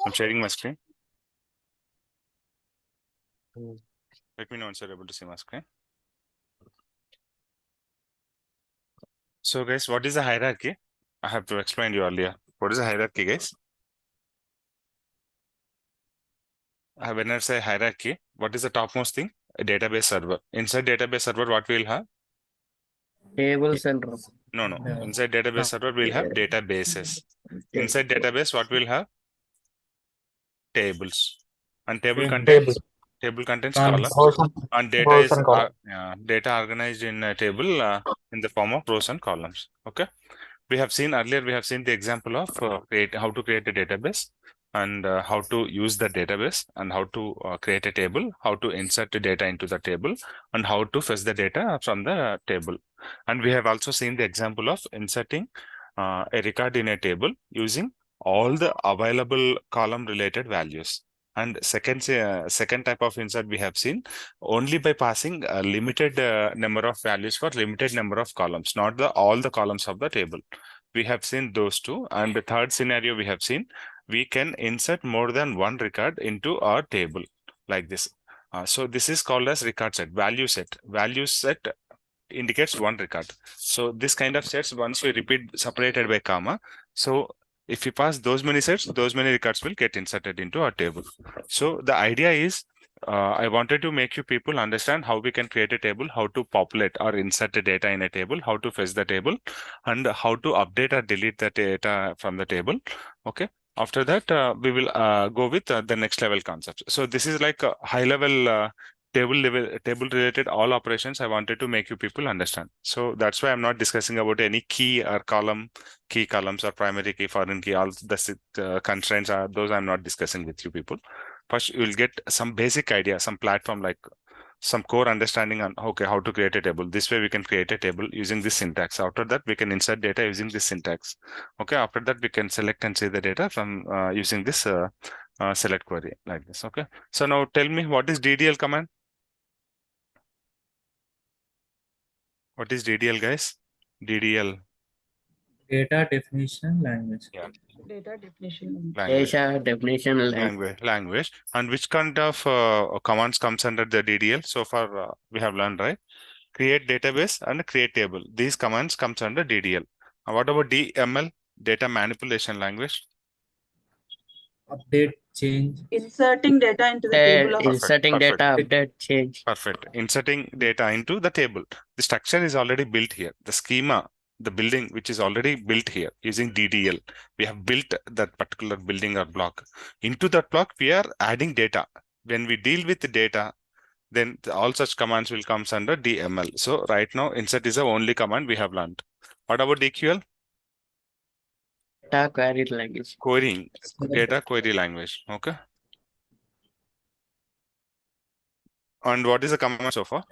I'm sharing my screen. Let me know once you're able to see my screen. So guys, what is the hierarchy? I have to explain you earlier. What is the hierarchy, guys? When I say hierarchy, what is the topmost thing? A database server. Inside database server, what we'll have? Tables and rows. No. Inside database server, we'll have databases. Inside database, what we'll have? Tables. And table contains column. And data is data organized in a table in the form of rows and columns. Okay. We have seen earlier, we have seen the example of how to create a database and how to use the database and how to create a table, how to insert the data into the table and how to fetch the data from the table. And we have also seen the example of inserting a record in a table using all the available column related values. And second type of insert we have seen only by passing a limited number of values for limited number of columns, not all the columns of the table. We have seen those two. And the third scenario we have seen, we can insert more than one record into our table like this. So this is called as record set, value set. Value set indicates one record. So this kind of sets, once we repeat separated by comma, so if you pass those many sets, those many records will get inserted into our table. So the idea is, I wanted to make you people understand how we can create a table, how to populate or insert the data in a table, how to fetch the table, and how to update or delete the data from the table. Okay. After that, we will go with the next level concepts. So this is like a high level table related all operations I wanted to make you people understand. So that's why I'm not discussing about any key or key columns or primary key, foreign key, all the constraints are those I'm not discussing with you people. First, you will get some basic idea, some platform like some core understanding on okay how to create a table. This way we can create a table using this syntax. After that, we can insert data using this syntax. Okay, after that we can select and see the data from using this select query like this. Okay, so now tell me what is DDL command? What is DDL, guys? DDL. Data definition language. Yeah. Data definition. Language. Data definition Language. And which kind of commands comes under the DDL? So far, we have learned, right? Create database and create table. These commands comes under DDL. What about DML? Data manipulation language. Update, change. Inserting data into the table of inserting data, update, change. Perfect. Inserting data into the table. The structure is already built here. The schema, the building, which is already built here using DDL. We have built that particular building or block. Into that block, we are adding data. When we deal with the data, then all such commands will come under DML. So right now, insert is the only command we have learned. What about DQL? Data query language. Querying, data query language. Okay. And what is the command so far?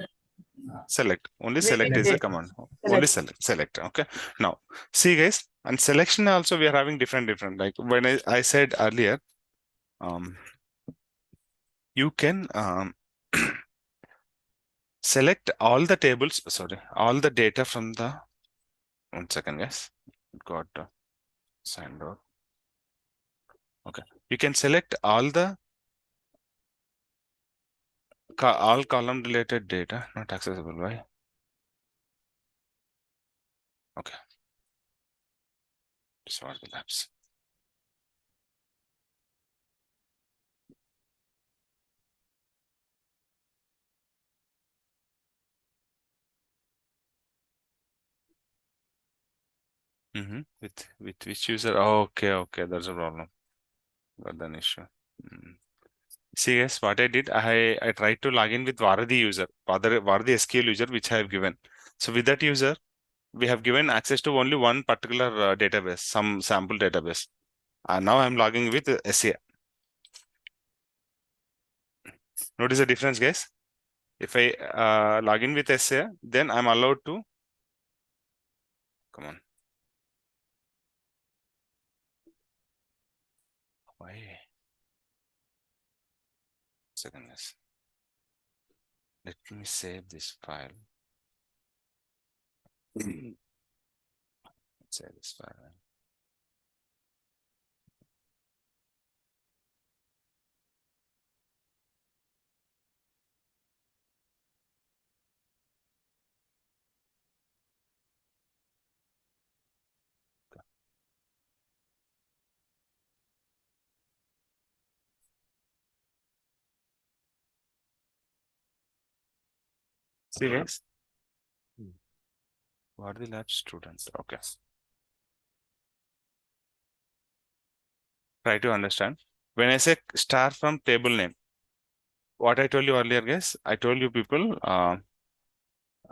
Select. Only select is the command. Only select. Okay. Now, see guys, and selection also we are having different. Like when I said earlier, you can select all the tables, all the data from the, 1 second, guys. Got signed out. Okay. You can select all the all column related data, not accessible. Why? Okay. Disable the labs. With which user? Oh, okay, that's a problem. Got an issue. See guys, what I did, I tried to log in with Varadi user, Varadi SQL user, which I have given. So with that user, we have given access to only one particular database, some sample database. And now I'm logging with SCA. Notice the difference, guys. If I log in with SCA, then I'm allowed to. Come on. Why? Second, guys. Let me save this file. Save this file. See guys, what are the lab students? Okay. Try to understand. When I say star from table name, what I told you earlier, guys, I told you people,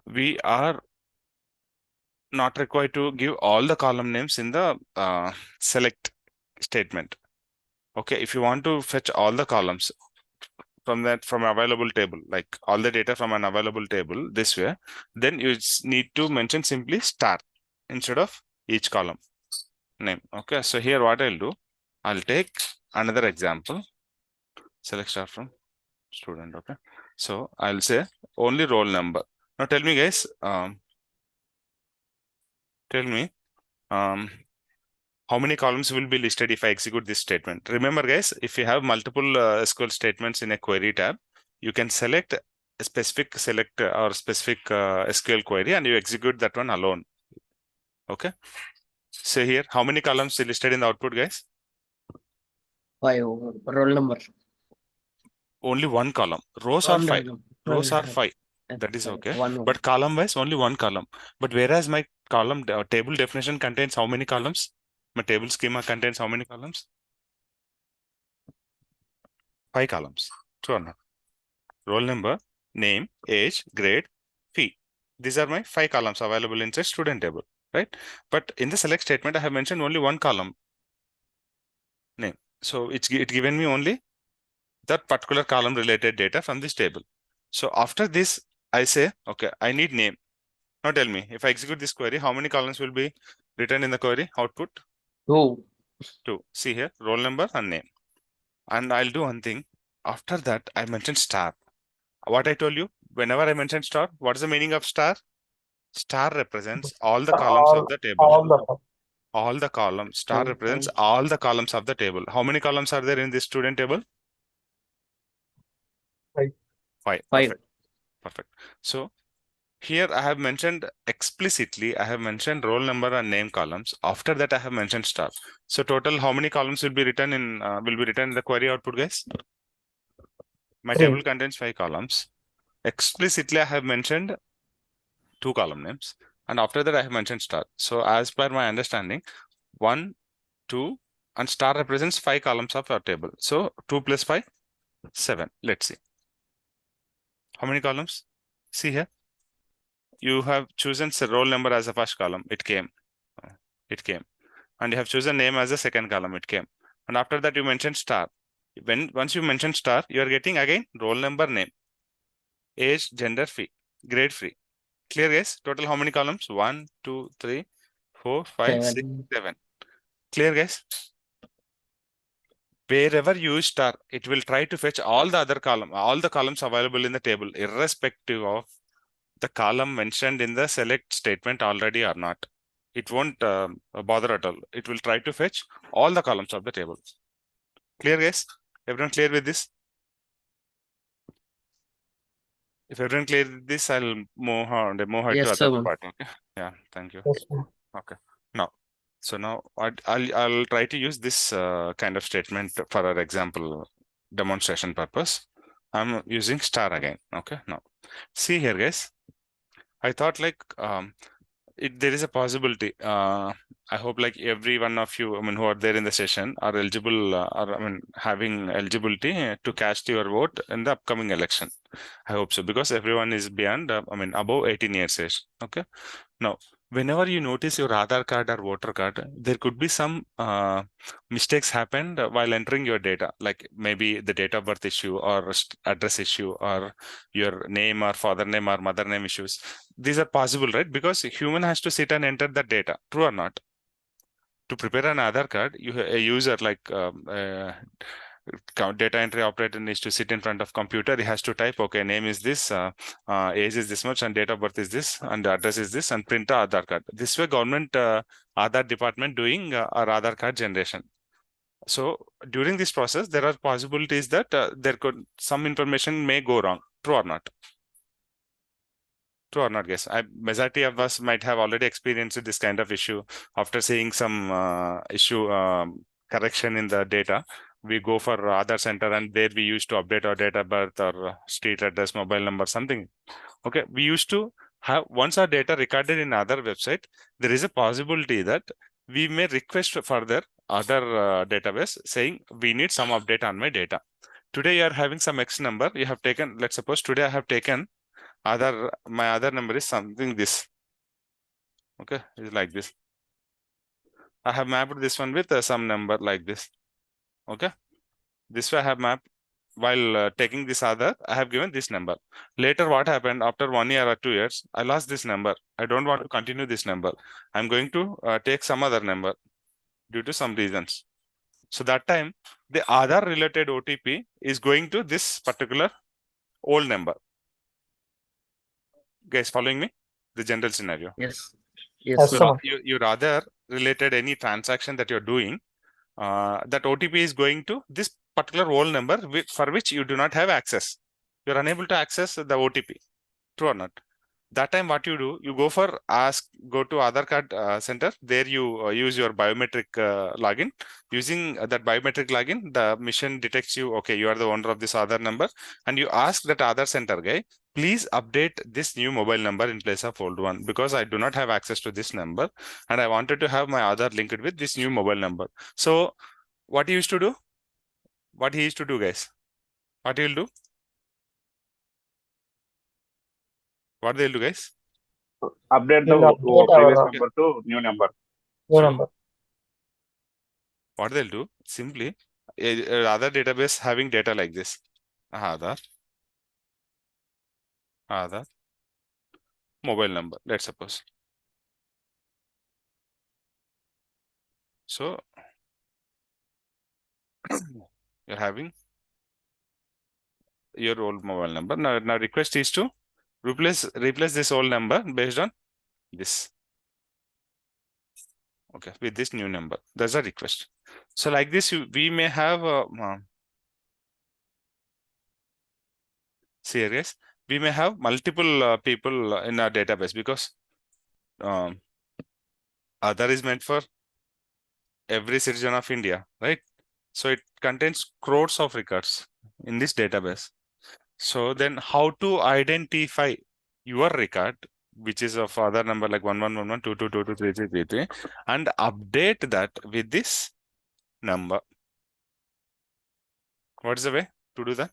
we are not required to give all the column names in the select statement. Okay, if you want to fetch all the columns from available table, like all the data from an available table this way, then you need to mention simply star instead of each column name. Okay, so here what I'll do, I'll take another example, select star from student. Okay, so I'll say only roll number. Now tell me guys, tell me how many columns will be listed if I execute this statement. Remember guys, if you have multiple SQL statements in a query tab, you can select a specific or specific SQL query and you execute that one alone. Okay, so here how many columns listed in the output guys? 5 roll number. Only one column. Rows are 5. Rows are 5. That is okay. But column wise only one column. But whereas my column table definition contains how many columns? My table schema contains how many columns? 5 columns. True or not? Roll number, name, age, grade, fee. These are my 5 columns available inside student table, right? But in the select statement, I have mentioned only one column, name. So it's given me only that particular column related data from this table. So after this, I say, okay, I need name. Now tell me, if I execute this query, how many columns will be written in the query output? 2. 2. See here, roll number and name. And I'll do one thing. After that, I mentioned star. What I told you, whenever I mention star, what is the meaning of star? Star represents all the columns of the table. All the columns. Star represents all the columns of the table. How many columns are there in this student table? 5. 5. Perfect. Perfect. So here I have mentioned explicitly, I have mentioned roll number and name columns. After that, I have mentioned star. So total, how many columns will be written in the query output, guys? My 3. table contains 5 columns. Explicitly, I have mentioned 2 column names. And after that, I have mentioned star. So as per my understanding, 1, 2, and star represents 5 columns of our table. So 2 plus 5, 7. Let's see. How many columns? See here. You have chosen roll number as the first column. It came. It came. And you have chosen name as the second column. It came. And after that, you mentioned star. Once you mention star, you are getting again roll number, name, age, gender, fee, grade, free. Clear, guys? Total how many columns? 1, 2, 3, 4, 5, 6, 7. Clear, guys? Wherever you use star, it will try to fetch all the other columns available in the table, irrespective of the column mentioned in the select statement already or not. It won't bother at all. It will try to fetch all the columns of the table. Clear, guys? Everyone clear with this? If everyone clear with this, I'll move on to other part. Okay. Yeah. Thank you. Yes, okay. Now, so now I'll try to use this kind of statement for our example demonstration purpose. I'm using star again. Okay. Now, see here, guys. I thought like there is a possibility. I hope like every one of you, who are there in the session are eligible, or having eligibility to cast your vote in the upcoming election. I hope so, because everyone is beyond, above 18 years age. Okay. Now, whenever you notice your Aadhaar card or voter card, there could be some mistakes happened while entering your data, like maybe the date of birth issue or address issue or your name or father name or mother name issues. These are possible, right? Because a human has to sit and enter the data. True or not? To prepare an Aadhaar card, a user like data entry operator needs to sit in front of computer. He has to type, okay, name is this, age is this much, and date of birth is this, and the address is this, and print the Aadhaar card. This way, government Aadhaar department doing our Aadhaar card generation. So during this process, there are possibilities that some information may go wrong. True or not? True or not, guys? Majority of us might have already experienced this kind of issue after seeing some issue correction in the data. we go for Aadhaar center and there we used to update our date of birth or street address, mobile number, something. Okay, we used to have, once our data recorded in other website, there is a possibility that we may request further other database saying we need some update on my data. Today you are having some X number, you have taken, let's suppose today I have taken my other number is something this. Okay, it's like this. I have mapped this one with some number like this. Okay, this way I have mapped. While taking this other, I have given this number. Later, what happened after 1 year or 2 years? I lost this number. I don't want to continue this number. I'm going to take some other number due to some reasons. So that time, the Aadhaar related OTP is going to this particular old number. Guys, following me? The general scenario. Yes. So you rather related any transaction that you're doing, that OTP is going to this particular old number for which you do not have access. You're unable to access the OTP. True or not? That time what you do, you go to Aadhaar card center. There you use your biometric login. Using that biometric login, the machine detects you, okay, you are the owner of this Aadhaar number, and you ask that Aadhaar center guy, please update this new mobile number in place of old one, because I do not have access to this number and I wanted to have my Aadhaar linked with this new mobile number. So what he used to do? What he used to do, guys? What he will do? What they'll do, guys? Update the previous number to new number. What they'll do? Simply, other database having data like this. Aadhaar, mobile number, let's suppose. So, you're having your old mobile number. Now request is to replace this old number based on this. Okay, with this new number. That's a request. So like this, we may have serious. We may have multiple people in our database, because Aadhaar is meant for every citizen of India, right? So it contains crores of records in this database. So then how to identify your record, which is of Aadhaar number like 111122223333, and update that with this number? What is the way to do that?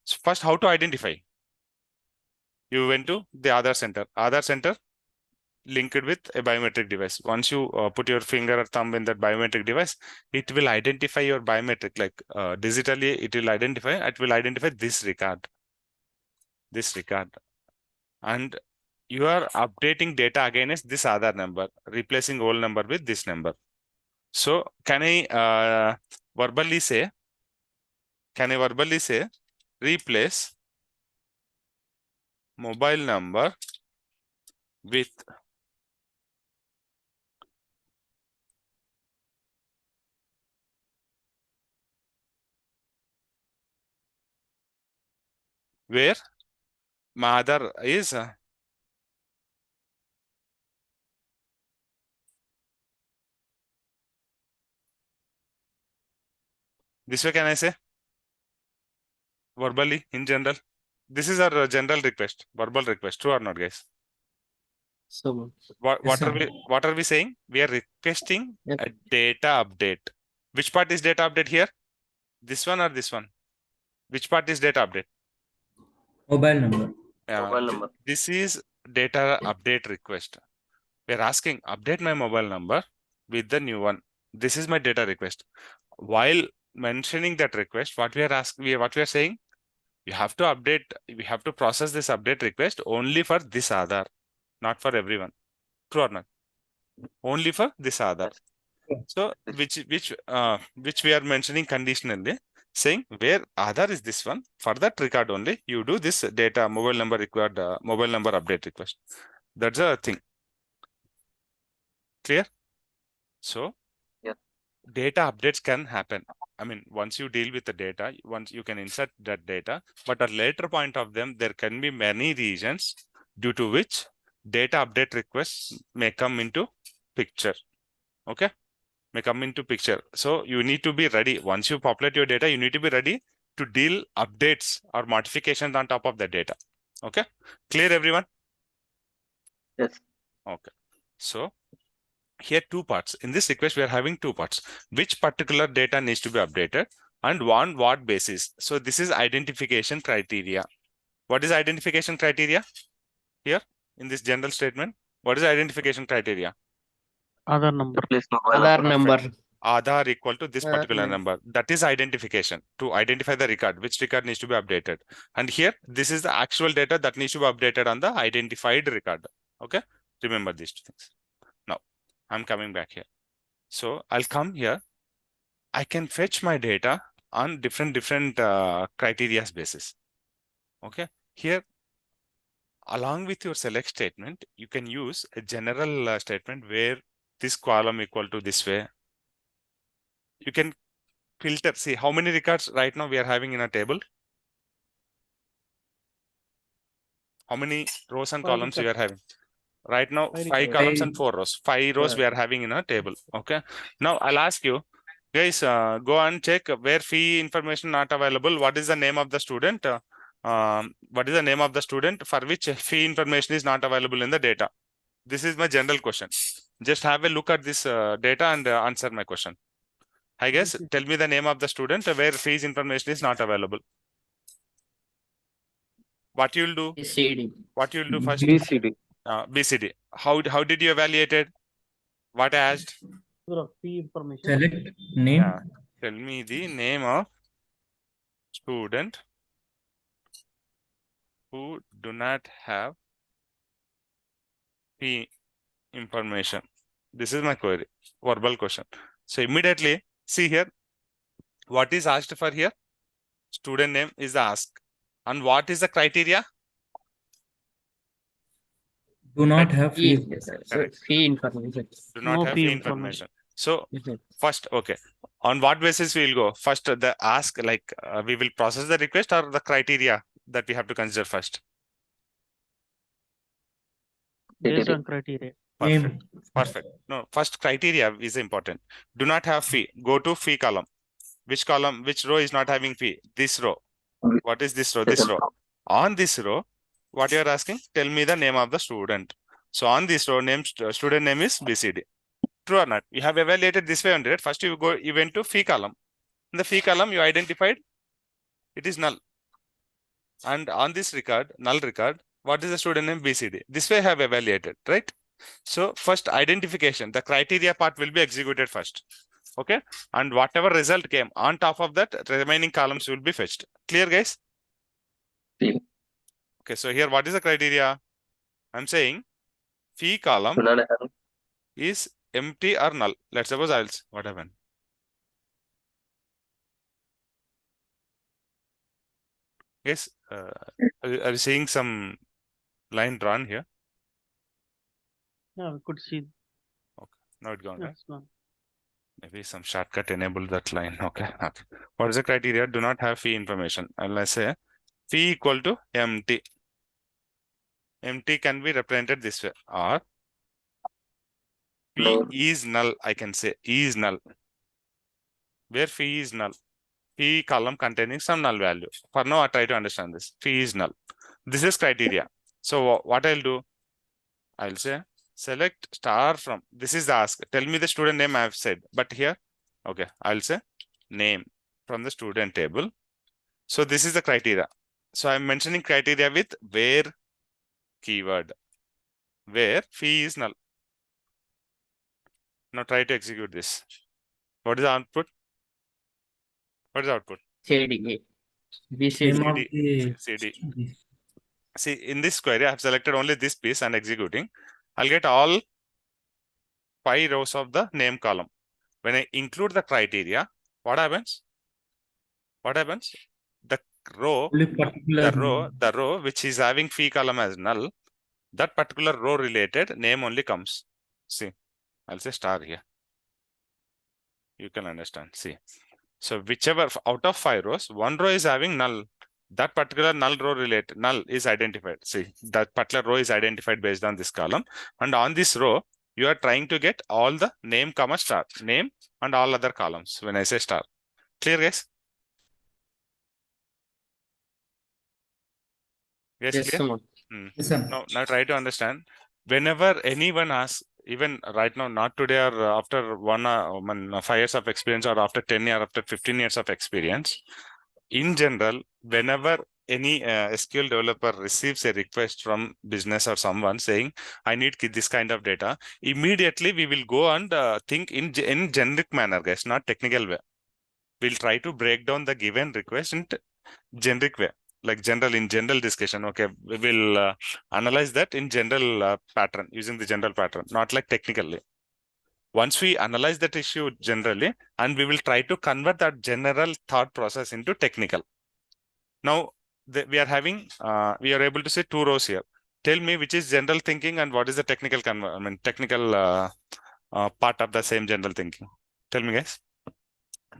So first, how to identify? You went to the Aadhaar center. Aadhaar center linked with a biometric device. Once you put your finger or thumb in that biometric device, it will identify your biometric, like digitally it will identify this record. And you are updating data against this Aadhaar number, replacing old number with this number. So can I verbally say replace mobile number with where my Aadhaar is this way? Can I say verbally in general? This is our general request, verbal request. True or not, guys? So what are we saying? We are requesting a data update. Which part is data update here? This one or this one? Which part is data update? Mobile number. Mobile number. This is data update request. We are asking update my mobile number with the new one. This is my data request. While mentioning that request, what we are saying, you have to update, we have to process this update request only for this Aadhaar, not for everyone. True or not? Only for this Aadhaar. So which we are mentioning conditionally, saying where Aadhaar is this one, for that record only you do this data mobile number required mobile number update request. That's a thing. Clear? So data updates can happen. I mean, once you deal with the data, once you can insert that data, but at later point of them, there can be many reasons due to which data update requests may come into picture. Okay. may come into picture. So you need to be ready. Once you populate your data, you need to be ready to deal updates or modifications on top of the data. Okay, clear everyone? Yes. Okay, so here two parts. In this request, we are having two parts. Which particular data needs to be updated and on what basis? So this is identification criteria. What is identification criteria here in this general statement? What is identification criteria? Aadhaar number. Replace mobile number. Aadhaar equal to this Aadhaar particular name. number. That is identification to identify the record, which record needs to be updated. And here, this is the actual data that needs to be updated on the identified record. Okay, remember these two things. Now, I'm coming back here. So I'll come here. I can fetch my data on different criteria basis. Okay, here, along with your select statement, you can use a general statement where this column equal to this way. You can filter. See how many records right now we are having in a table. How many rows and 5 columns we are having? Right now, 5 columns and 4 rows. 5 rows we are having in a table. Okay. Now I'll ask you, guys, go and check where fee information not available. What is the name of the student? What is the name of the student for which fee information is not available in the data? This is my general question. Just have a look at this data and answer my question. I guess, tell me the name of the student where fees information is not available. What you'll do? BCD. What you'll do first? BCD. BCD. How did you evaluate it? What I asked? Fee information. Select name. Tell me the name of student who do not have fee information. This is my query, verbal question. So immediately see here, what is asked for here? Student name is the ask. And what is the criteria? Do not have fee. Fee information. Do not No have fee fee information. So first, okay. On what basis we will go? First, the ask, like we will process the request or the criteria that we have to consider first? Based on criteria. Name. Perfect. No, first criteria is important. Do not have fee. Go to fee column. Which column, which row is not having fee? This row. What is this row? This row. On this row, what you are asking? Tell me the name of the student. So on this row, student name is BCD. True or not? You have evaluated this way only, right? First you went to fee column. In the fee column, you identified it is null. And on this record, null record, what is the student name? BCD. This way I have evaluated, right? So first identification, the criteria part will be executed first. Okay. And whatever result came on top of that, remaining columns will be fetched. Clear, guys? Clear. Okay. So here, what is the criteria? I'm saying fee column is empty or null. Let's suppose else. What happened? Yes. Are you seeing some line drawn here? Yeah, we could see. Okay. Now it's gone, Yeah, right? it's gone. Maybe some shortcut enable that line. Okay. What is the criteria? Do not have fee information. And let's say fee equal to empty. Empty can be represented this way, or fee is null. I can say is null. Where fee is null? Fee column containing some null value. For now, I try to understand this. Fee is null. This is criteria. So what I'll do? I'll say select star from. This is the ask. Tell me the student name I have said. But here, okay, I'll say name from the student table. So this is the criteria. So I'm mentioning criteria with where keyword, where fee is null. Now try to execute this. What is the output? What is the output? CD. BCD. CD. See, in this query, I have selected only this piece and executing. I'll get all 5 rows of the name column. When I include the criteria, what happens? What happens? The row, the row which is having fee column as null, that particular row related name only comes. See, I'll say star here. You can understand. See, so whichever out of 5 rows, 1 row is having null. That particular null row null is identified. See, that particular row is identified based on this column. And on this row, You are trying to get all the name, comma, star, name and all other columns when I say star. Clear, guys? Yes, Yes, clear? Suman. Yes, sir. Now try to understand. Whenever anyone asks, even right now, not today or after 5 years of experience or after 10 years, after 15 years of experience, in general, whenever any SQL developer receives a request from business or someone saying, I need this kind of data, immediately we will go and think in generic manner, guys, not technical way. We'll try to break down the given request in generic way, like in general discussion. Okay, we will analyze that in general pattern, using the general pattern, not like technically. Once we analyze that issue generally, and we will try to convert that general thought process into technical. Now we are having we are able to see 2 rows here. Tell me which is general thinking and what is the technical technical part of the same general thinking. Tell me, guys.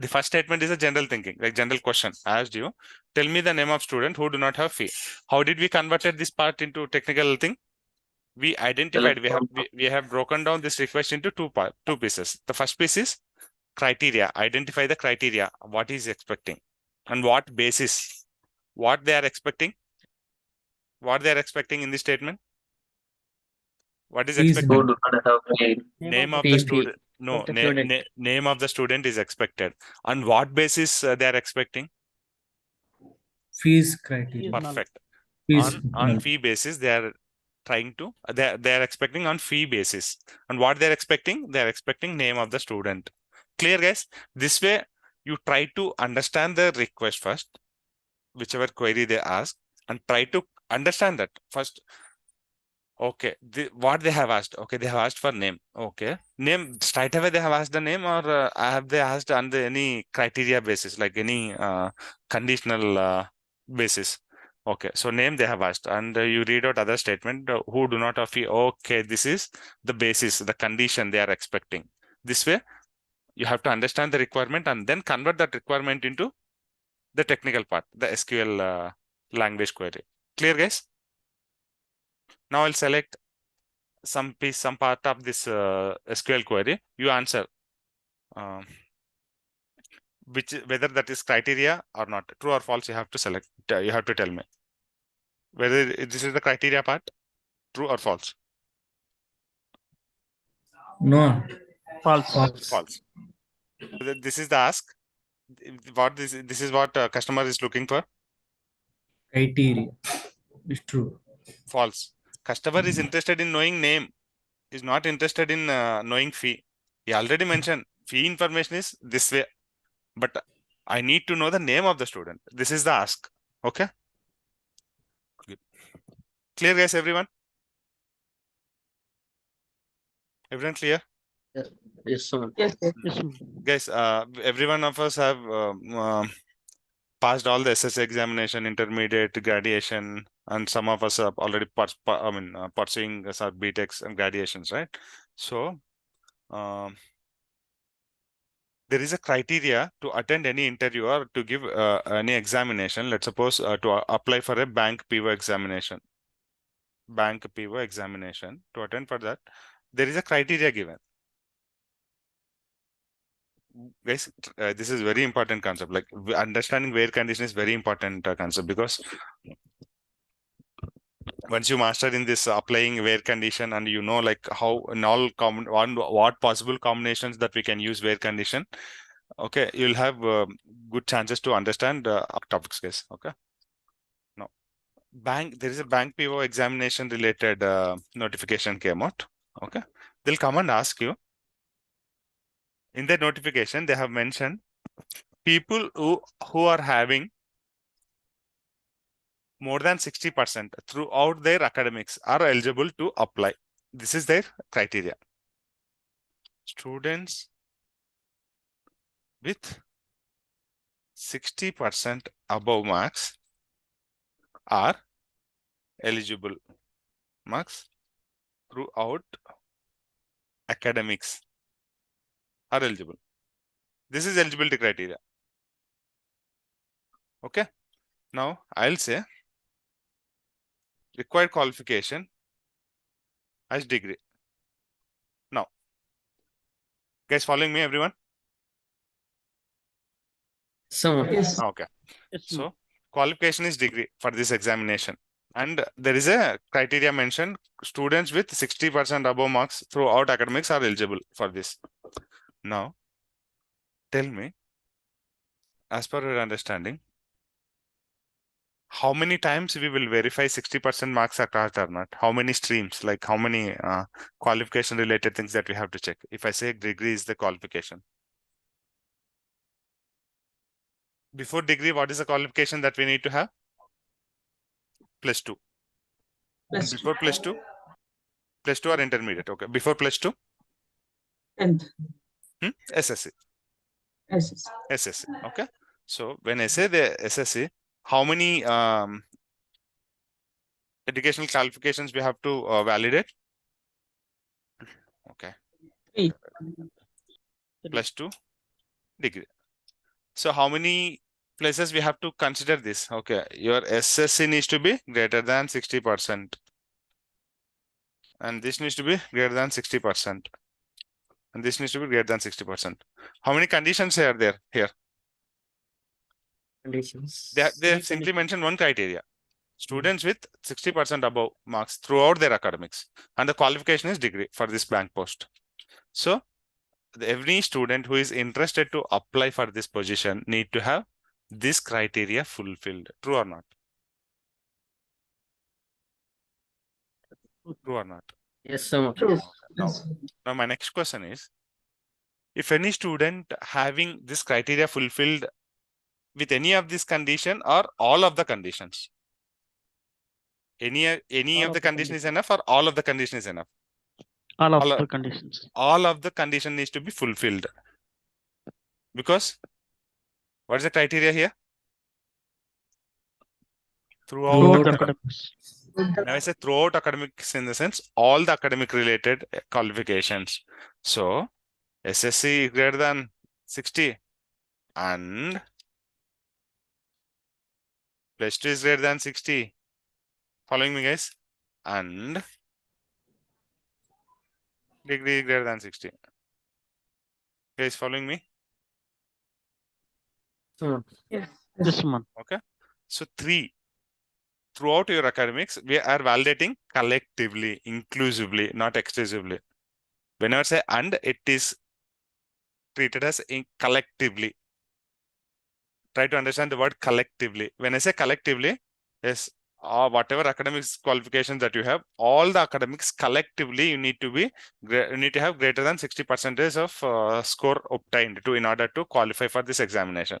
The first statement is a general thinking, like general question. I asked you, tell me the name of student who do not have fee. How did we converted this part into technical thing? We identified, we have broken down this request into two pieces. The first piece is criteria. Identify the criteria, what is expecting and what basis, what they are expecting, in this statement. What is Fees expected? Who do not have fee. Name of fee, the fee. student. No, Of the student. name of the student is expected. On what basis they are expecting? fees criteria. Perfect. Fees. On fee basis, they are trying to they are expecting on fee basis. And what they're expecting? They're expecting name of the student. Clear, guys? This way you try to understand the request first, whichever query they ask, and try to understand that first. Okay, what they have asked. Okay, they have asked for name. Okay, name straight away they have asked the name, or have they asked on the any criteria basis, like any conditional basis? Okay, so name they have asked, and you read out other statement who do not have fee. Okay, this is the basis, the condition they are expecting. This way, you have to understand the requirement and then convert that requirement into the technical part, the SQL language query. Clear, guys? Now I'll select some part of this SQL query. You answer whether that is criteria or not, true or false. You have to select. You have to tell me whether this is the criteria part, true or false. No. False. False. This is the ask. What this is what customer is looking for. Criteria. It's true. False. Customer is interested in knowing name. Is not interested in knowing fee. He already mentioned fee information is this way, but I need to know the name of the student. This is the ask. Okay. Good. Clear, guys? Everyone? Everyone clear? Yes, Suman. Yes, yes. Yes, Suman. Guys, every one of us have passed all the SS examination, intermediate, graduation, and some of us have already pursuing our BTECs and graduations, right? So there is a criteria to attend any interview or to give any examination. Let's suppose to apply for a bank PO examination. Bank PO examination. To attend for that, there is a criteria given. Guys, this is very important concept. Like understanding where condition is very important concept, because once you master in this applying where condition, and you know like how in all what possible combinations that we can use where condition, okay, you'll have good chances to understand topics, guys. Okay. Now there is a bank PO examination related notification came out. Okay, they'll come and ask you. In that notification they have mentioned people who are having more than 60% throughout their academics are eligible to apply. This is their criteria. Students with 60% above marks are eligible. Marks throughout academics are eligible. This is eligibility criteria. Okay. Now I'll say required qualification as degree. Guys, following me, everyone? So, Yes. Okay. Yes, So qualification is degree for this examination. And there is a criteria mentioned. Students with 60% above marks throughout academics are eligible for this. Now, tell me, as per your understanding, how many times we will verify 60% marks are correct or not? How many streams, like how many qualification related things that we have to check? If I say degree is the qualification. Before degree, what is the qualification that we need to have? +2. And Plus before +2? +2 or intermediate. Okay. Before +2? 10th. SSC. Yes. SSC. Okay. So when I say the SSC, how many educational qualifications we have to validate? Okay. 3. +2 degree. So how many places we have to consider this? Okay. Your SSC needs to be greater than 60%. And this needs to be greater than 60%. And this needs to be greater than 60%. How many conditions are there here? conditions. They have simply mentioned one criteria. Students with 60% above marks throughout their academics. And the qualification is degree for this blank post. So every student who is interested to apply for this position need to have this criteria fulfilled. True or not? True or not? Yes, so True. Now my next question is, if any student having this criteria fulfilled with any of this condition or all of the conditions, any of the condition is enough or all of the condition is enough? all of all the conditions. All of the condition needs to be fulfilled, because what is the criteria here? Throughout the academics. When I say throughout academics, in the sense all the academic related qualifications. So SSC is greater than 60 and +2 is greater than 60. Following me, guys? And degree is greater than 60. Guys, following me? so Yes. This one. Okay. So 3. Throughout your academics, we are validating collectively, inclusively, not exclusively. Whenever I say and, it is treated as collectively. Try to understand the word collectively. When I say collectively, yes, whatever academics qualifications that you have, all the academics collectively, you need to have greater than 60% of score obtained in order to qualify for this examination.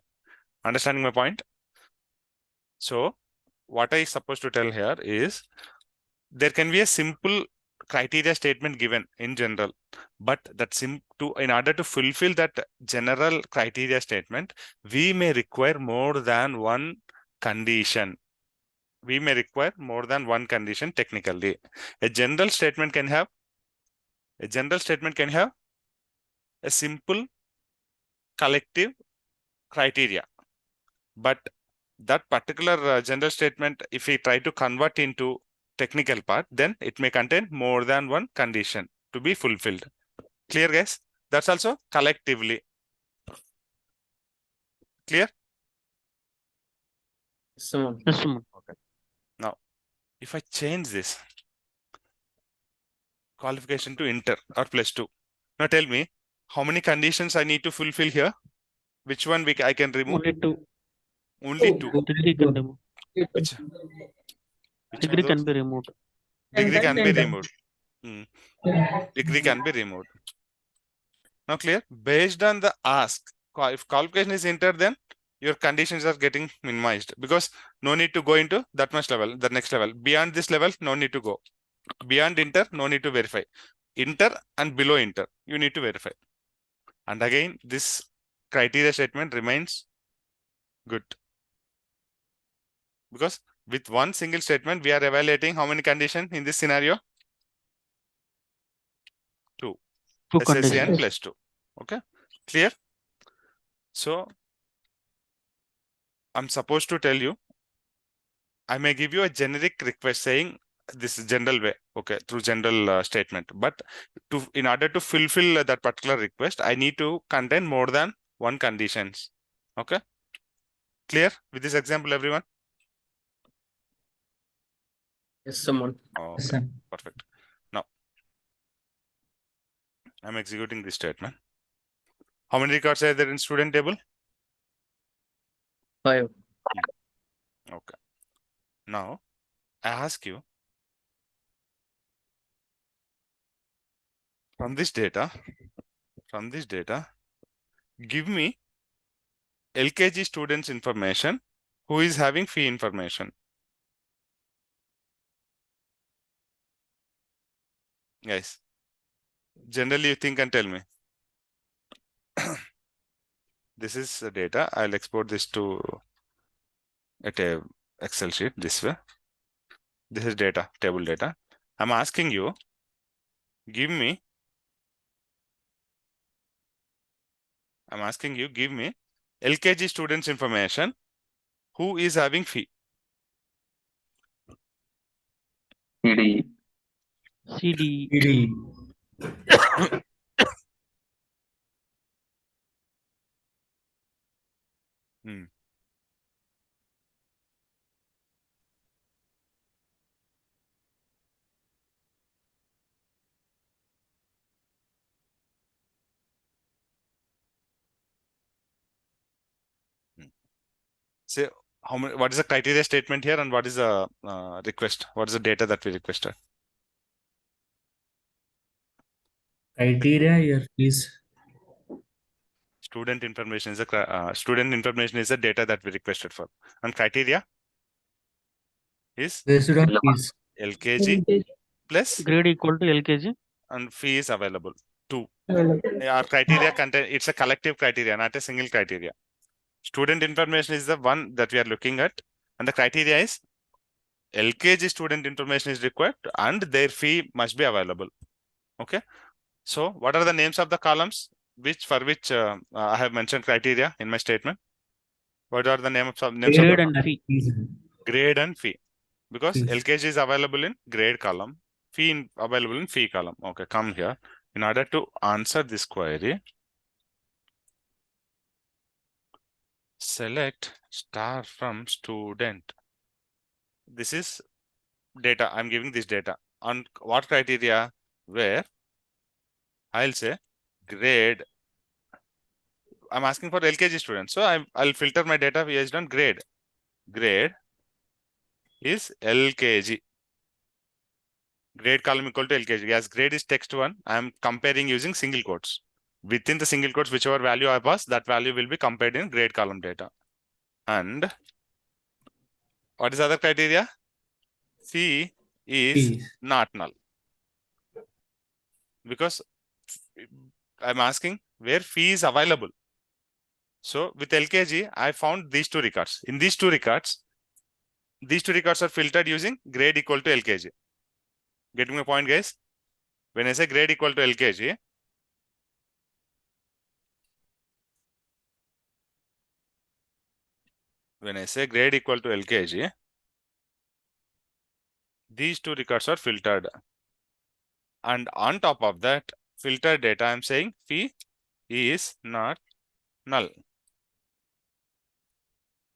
Understanding my point? So what I supposed to tell here is, there can be a simple criteria statement given in general, but in order to fulfill that general criteria statement, we may require more than one condition. We may require more than one condition technically. A general statement can have a simple collective criteria, but that particular general statement, if we try to convert into technical part, then it may contain more than one condition to be fulfilled. Clear, guys? That's also collectively. Clear? so This one. Okay. Now, if I change this qualification to inter or +2, now tell me how many conditions I need to fulfill here? Which one I can remove? Only two. Only 2. Degree can remove. Which Degree of can those? be removed. Degree can be removed. Degree can be removed. Now clear? Based on the ask, if qualification is entered, then your conditions are getting minimized, because no need to go into that much level, the next level. Beyond this level, no need to go. Beyond inter, no need to verify. Inter and below inter, you need to verify. And again, this criteria statement remains good, because with one single statement, we are evaluating how many conditions in this scenario? 2. Two SSC and conditions. +2. Okay, clear? So I'm supposed to tell you, I may give you a generic request saying this general way, okay, through general statement. But in order to fulfill that particular request, I need to contain more than one conditions. Okay, clear with this example, everyone? Yes, someone. Oh, Yes, okay, sir. perfect. Now I'm executing this statement. How many records are there in student table? 5. Okay. Now I ask you, from this data, give me LKG students information who is having fee information. Guys, generally you think and tell me. This is the data. I'll export this to a Excel sheet this way. This is data, table data. I'm asking you, give me LKG students information who is having fee. CD. CD. PD. Hmm. Say how many, what is the criteria statement here and what is the request? What is the data that we requested? Criteria here is Student information is the data that we requested for, and criteria is based on fees. LKG plus Grade equal to LKG. and fee is available. 2. Available. Our criteria contain, it's a collective criteria, not a single criteria. Student information is the one that we are looking at, and the criteria is LKG student information is required and their fee must be available. Okay. So what are the names of the columns for which I have mentioned criteria in my statement? What are the names of Grade the and fee. grade and fee? Because Fees. LKG is available in grade column, fee available in fee column. Okay, come here. In order to answer this query, select star from student. This is data. I'm giving this data on what criteria? Where I'll say grade. I'm asking for LKG students, so I'll filter my data based on grade. Grade is LKG. Grade column equal to LKG. As grade is text 1, I'm comparing using single quotes. Within the single quotes, whichever value I pass, that value will be compared in grade column data. And what is other criteria? Fee is Fees. not null. Because I'm asking where fee is available. So with LKG, I found these 2 records. In these 2 records, are filtered using grade equal to LKG. Getting my point, guys? When I say grade equal to LKG, these 2 records are filtered. And on top of that filtered data, I'm saying fee is not null.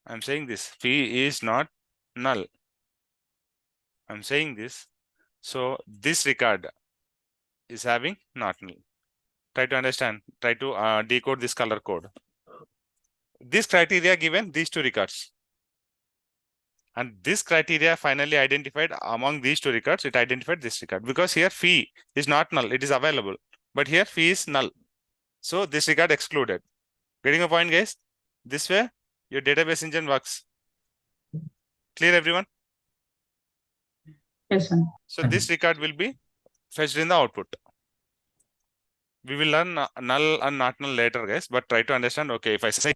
I'm saying this, fee is not null. I'm saying this. So this record is having not null. Try to understand, try to decode this color code. This criteria given these 2 records. And this criteria finally identified among these 2 records, it identified this record. Because here fee is not null, it is available. But here fee is null. So this record excluded. Getting a point, guys? This way, your database engine works. Clear, everyone? Yes, sir. So this record will be fetched in the output. We will learn null and not null later, guys, but try to understand. Okay, if I say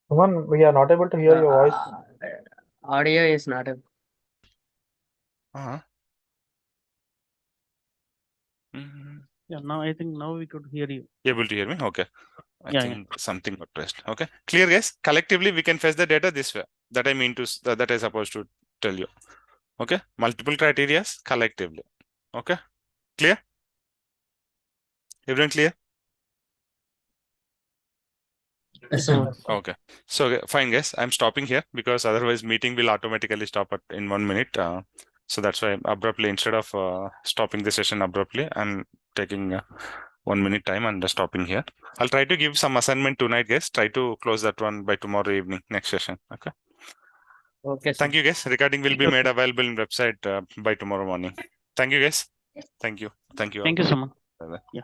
Someone, we are not able to hear your voice. Audio is not a. Mhm. Yeah, now I think now we could hear you. Able to hear me? Okay. I Yeah, think something got pressed. Okay. Clear, guys? Collectively, we can fetch the data this way. That I mean to, that I supposed to tell you. Okay. Multiple criterias collectively. Okay. Clear? Everyone clear? Yes, sir. Okay. So fine, guys. I'm stopping here because otherwise meeting will automatically stop in 1 minute. So that's why abruptly, instead of stopping the session abruptly, I'm taking 1 minute time and stopping here. I'll try to give some assignment tonight, guys. Try to close that one by tomorrow evening, next session. Okay. Okay, sir. Thank you, guys. Recording will be made available in website by tomorrow morning. Thank you, guys. Thank you. Thank you all. thank you so much. Bye-bye. Yeah.